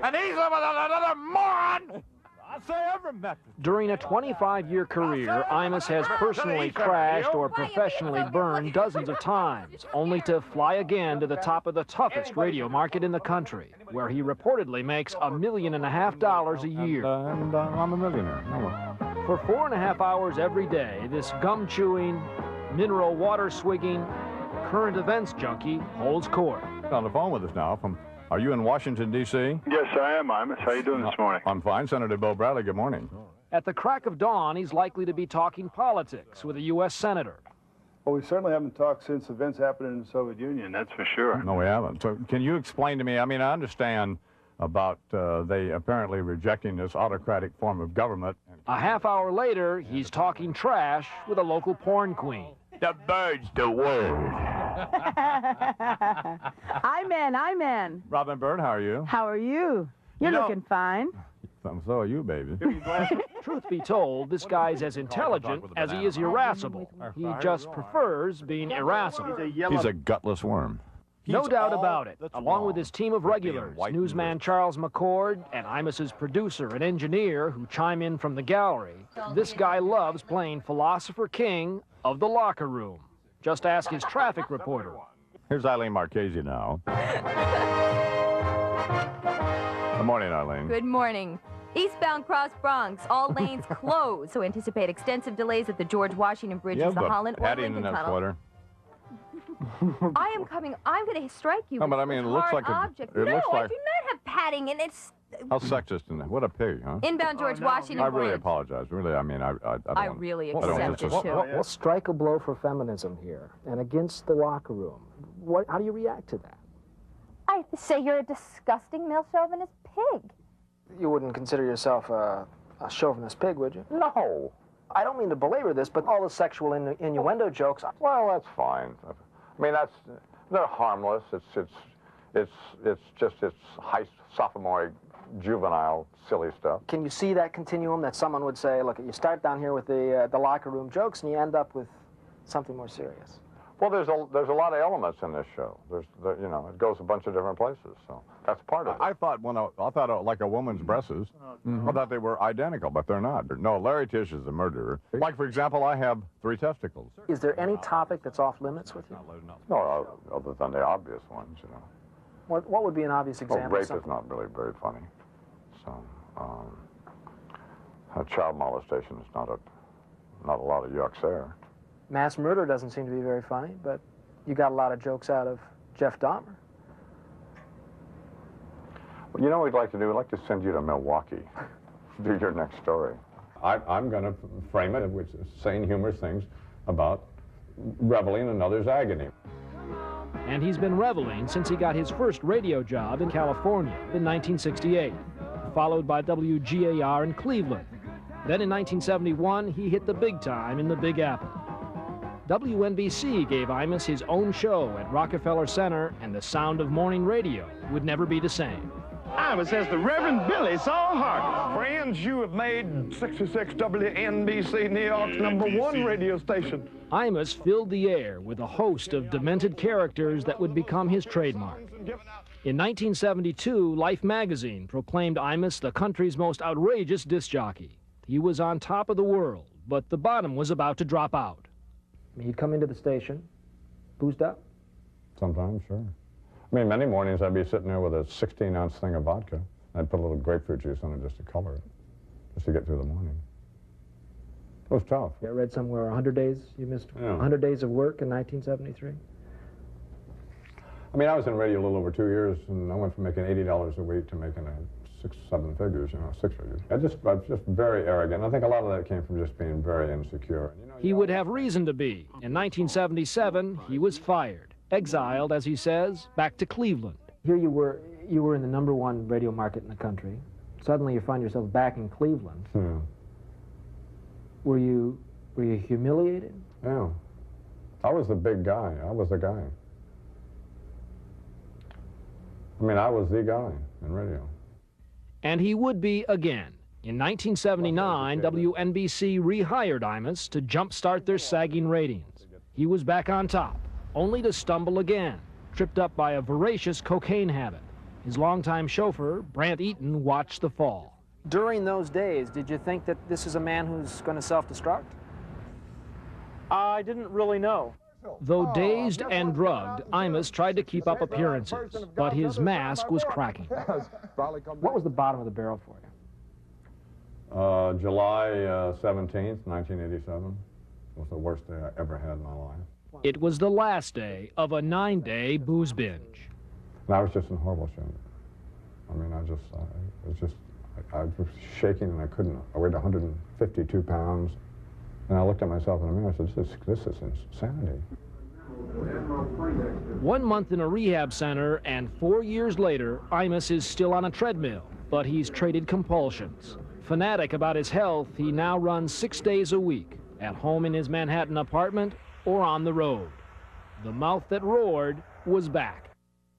And he's living with another moron! I say every message. During a 25-year career, Imus has personally crashed or professionally burned dozens of times, only to fly again to the top of the toughest radio market in the country, where he reportedly makes $1.5 million a year. And I'm a millionaire. For 4.5 hours every day, this gum-chewing, mineral water-swigging, current events junkie holds court. On the phone with us now are you in Washington, D.C.? Yes, I am, Imus. How you doing this morning? I'm fine. Senator Bill Bradley, good morning. At the crack of dawn, he's likely to be talking politics with a U.S. senator. Well, we certainly haven't talked since events happened in the Soviet Union, that's for sure. No, we haven't. So can you explain to me, I mean, I understand about they apparently rejecting this autocratic form of government. A half hour later, he's talking trash with a local porn queen. The bird's the word. I'm in. Robin Bird, how are you? How are you? You're looking fine. So are you, baby. Truth be told, this guy's as intelligent as he is irascible. He just prefers being irascible. He's a gutless worm. No doubt about it. Along with his team of regulars, newsman Charles McCord and Imus's producer and engineer who chime in from the gallery, this guy loves playing philosopher king of the locker room. Just ask his traffic reporter. Here's Eileen Marchese now. Good morning, Eileen. Good morning. Eastbound Cross Bronx, all lanes closed, so anticipate extensive delays at the George Washington Bridge and the Holland or Lincoln Tunnel. I am coming. I'm going to strike you. No, with but I mean, it looks like object. it looks like. I do not have padding, and it's. How sexist in that? What a pig, huh? Inbound George Washington I really Bridge. apologize. Really, I mean, I don't. Really I don't accept it just- too. We'll strike a blow for feminism here and against the locker room. How do you react to that? I say you're a disgusting male chauvinist pig. You wouldn't consider yourself a chauvinist pig, would you? No. I don't mean to belabor this, but all the sexual innuendo jokes. Well, that's fine. I mean, they're harmless. It's high sophomoric, juvenile, silly stuff. Can you see that continuum that someone would say, look, you start down here with the locker room jokes and you end up with something more serious? Well, there's a lot of elements in this show. You know, it goes a bunch of different places, so that's part of it. I thought like a woman's breasts, I thought they were identical, but they're not. No, Larry Tisch is a murderer. Like, for example, I have 3 testicles. Is there any topic that's off limits with you? No, other than the obvious ones, you know. What would be an obvious example? Well, rape is not really very funny. So, child molestation is not a lot of yucks there. Mass murder doesn't seem to be very funny, but you got a lot of jokes out of Jeff Dahmer. Well, you know what we'd like to do? We'd like to send you to Milwaukee, do your next story. I'm going to frame it with saying humorous things about reveling in another's agony. And he's been reveling since he got his first radio job in California in 1968, followed by WGAR in Cleveland. Then in 1971, he hit the big time in the Big Apple. WNBC gave Imus his own show at Rockefeller Center, and the sound of morning radio would never be the same. Imus says the Reverend Billy Saul Hardy. Friends, you have made 66 WNBC New York's #1 radio station. Imus filled the air with a host of demented characters that would become his trademark. In 1972, Life magazine proclaimed Imus the country's most outrageous disc jockey. He was on top of the world, but the bottom was about to drop out. He'd come into the station, boozed up? Sometimes, sure. I mean, many mornings I'd be sitting there with a 16-ounce thing of vodka. I'd put a little grapefruit juice on it just to color it, just to get through the morning. It was tough. I read somewhere 100 days, you missed 100 days of work in 1973? I mean, I was in radio a little over 2 years, and I went from making $80 a week to making 6, 7 figures, you know, 6 figures. I was just very arrogant. I think a lot of that came from just being very insecure. You know, he would have reason to be. In 1977, he was fired, exiled, as he says, back to Cleveland. Here you were in the #1 radio market in the country. Suddenly you find yourself back in Cleveland. Yeah. Were you humiliated? Yeah. I was the big guy. I was the guy. I mean, I was the guy in radio. And he would be again. In 1979, WNBC rehired Imus to jumpstart their sagging ratings. He was back on top, only to stumble again, tripped up by a voracious cocaine habit. His longtime chauffeur, Brant Eaton, watched the fall. During those days, did you think that this is a man who's going to self-destruct? I didn't really know. Though dazed and drugged, Imus tried to keep up appearances, but his mask was cracking. What was the bottom of the barrel for you? July 17th, 1987 was the worst day I ever had in my life. It was the last day of a 9-day booze binge. And I was just in horrible shape. I mean, I was shaking and I couldn't. I weighed 152 pounds. And I looked at myself in the mirror and said, this is insanity. 1 month in a rehab center, and 4 years later, Imus is still on a treadmill, but he's traded compulsions. Fanatic about his health, he now runs 6 days a week, at home in his Manhattan apartment or on the road. The mouth that roared was back.